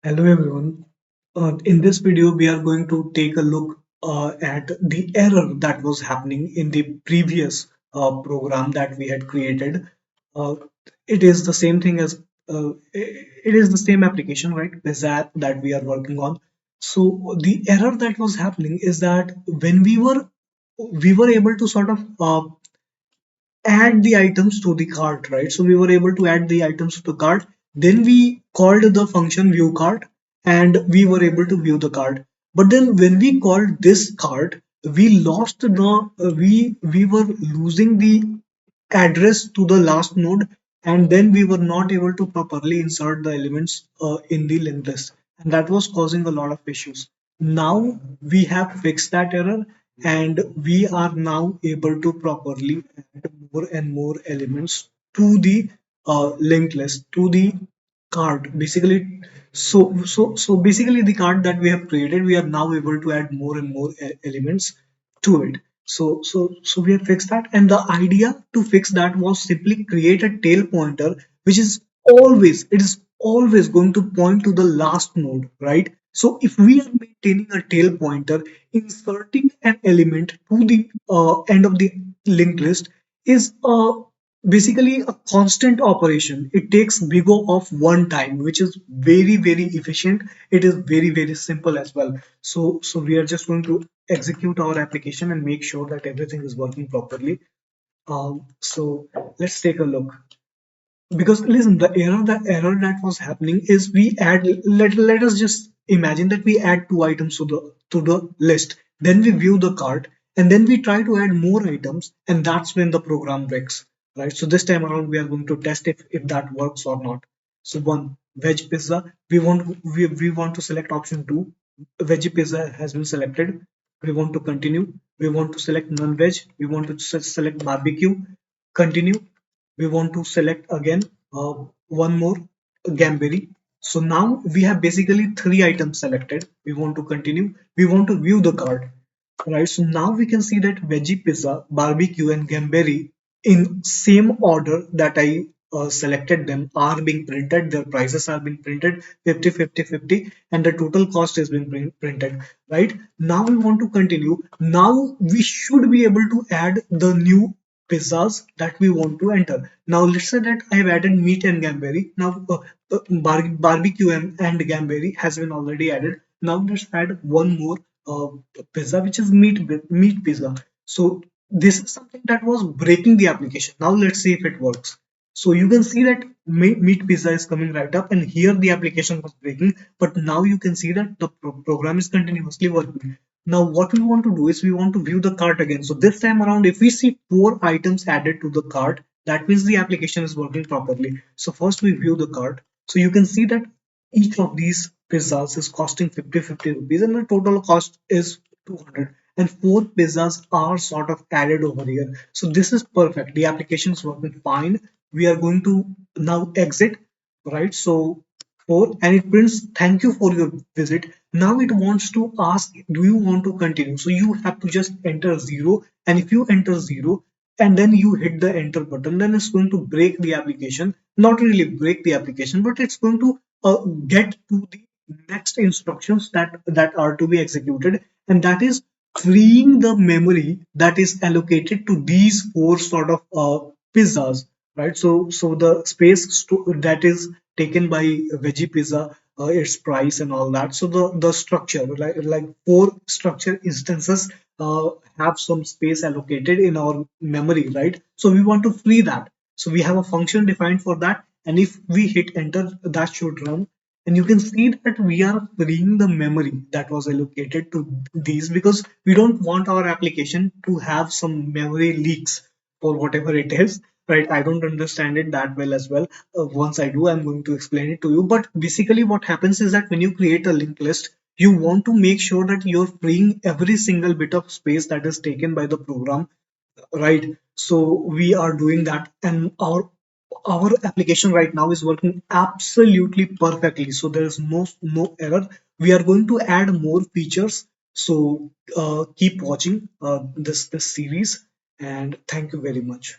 Hello everyone. In this video, we are going to take a look at the error that was happening in the previous program that we had created. Uh, it is the same thing as it is the same application, right? Bizarre that we are working on. So the error that was happening is that when we were able to sort of add the items to the cart, right? So we were able to add the items to the cart. Then we called the function view cart and we were able to view the cart. But then when we called this cart, we lost the we were losing the address to the last node, and then we were not able to properly insert the elements in the linked list, and that was causing a lot of issues. Now we have fixed that error, and we are now able to properly add more and more elements to the linked list, to the card basically. So basically the card that we have created, we are now able to add more and more elements to it. So we have fixed that, and the idea to fix that was simply create a tail pointer, which is always going to point to the last node, right? So if we are maintaining a tail pointer, inserting an element to the end of the linked list is basically a constant operation. It takes big O of one time, which is very efficient. It is very simple as well. So we are just going to execute our application and make sure that everything is working properly. So let's take a look. Because listen, the error that was happening is we add, let us just imagine that we add two items to the list, then we view the cart, and then we try to add more items, and that's when the program breaks, right? So this time around we are going to test if that works or not. So one, veg pizza, we want to select option two. Veggie pizza has been selected. We want to continue. We want to select non-veg. We want to select barbecue. Continue. We want to select again one more, Gambari. So now we have basically three items selected. We want to continue. We want to view the card, right? So now we can see that veggie pizza, barbecue, and Gambari in same order that I selected them are being printed. Their prices are being printed 50, 50, 50, and the total cost is being printed, right? Now we want to continue. Now we should be able to add the new pizzas that we want to enter. Now let's say that I have added meat and Gambari. Now barbecue and Gambari has been already added. Now let's add one more uh, pizza, which is meat pizza. So this is something that was breaking the application. Now let's see if it works. So you can see that meat pizza is coming right up, and here the application was breaking, but now you can see that the program is continuously working. Now what we want to do is we want to view the cart again. So this time around, if we see four items added to the cart, that means the application is working properly. So first we view the cart. So you can see that each of these pizzas is costing 50 rupees, and the total cost is 200, and four pizzas are sort of added over here. So this is perfect. The application is working fine. We are going to now exit, right? So four, and it prints thank you for your visit. Now it wants to ask, do you want to continue? So you have to just enter zero, and if you enter zero and then you hit the enter button, then it's going to break the application. Not really break the application, but it's going to get to the next instructions that are to be executed, and that is freeing the memory that is allocated to these four sort of pizzas, right? So the space that is taken by veggie pizza, its price and all that. So the structure, like four structure instances have some space allocated in our memory, right? So we want to free that. So we have a function defined for that, and if we hit enter, that should run. And you can see that we are freeing the memory that was allocated to these, because we don't want our application to have some memory leaks for whatever it is, right? I don't understand it that well as well. Once I do, I'm going to explain it to you. But basically what happens is that when you create a linked list, you want to make sure that you're freeing every single bit of space that is taken by the program, right? So we are doing that, and our application right now is working absolutely perfectly. So there is no error. We are going to add more features. So keep watching this series, and thank you very much.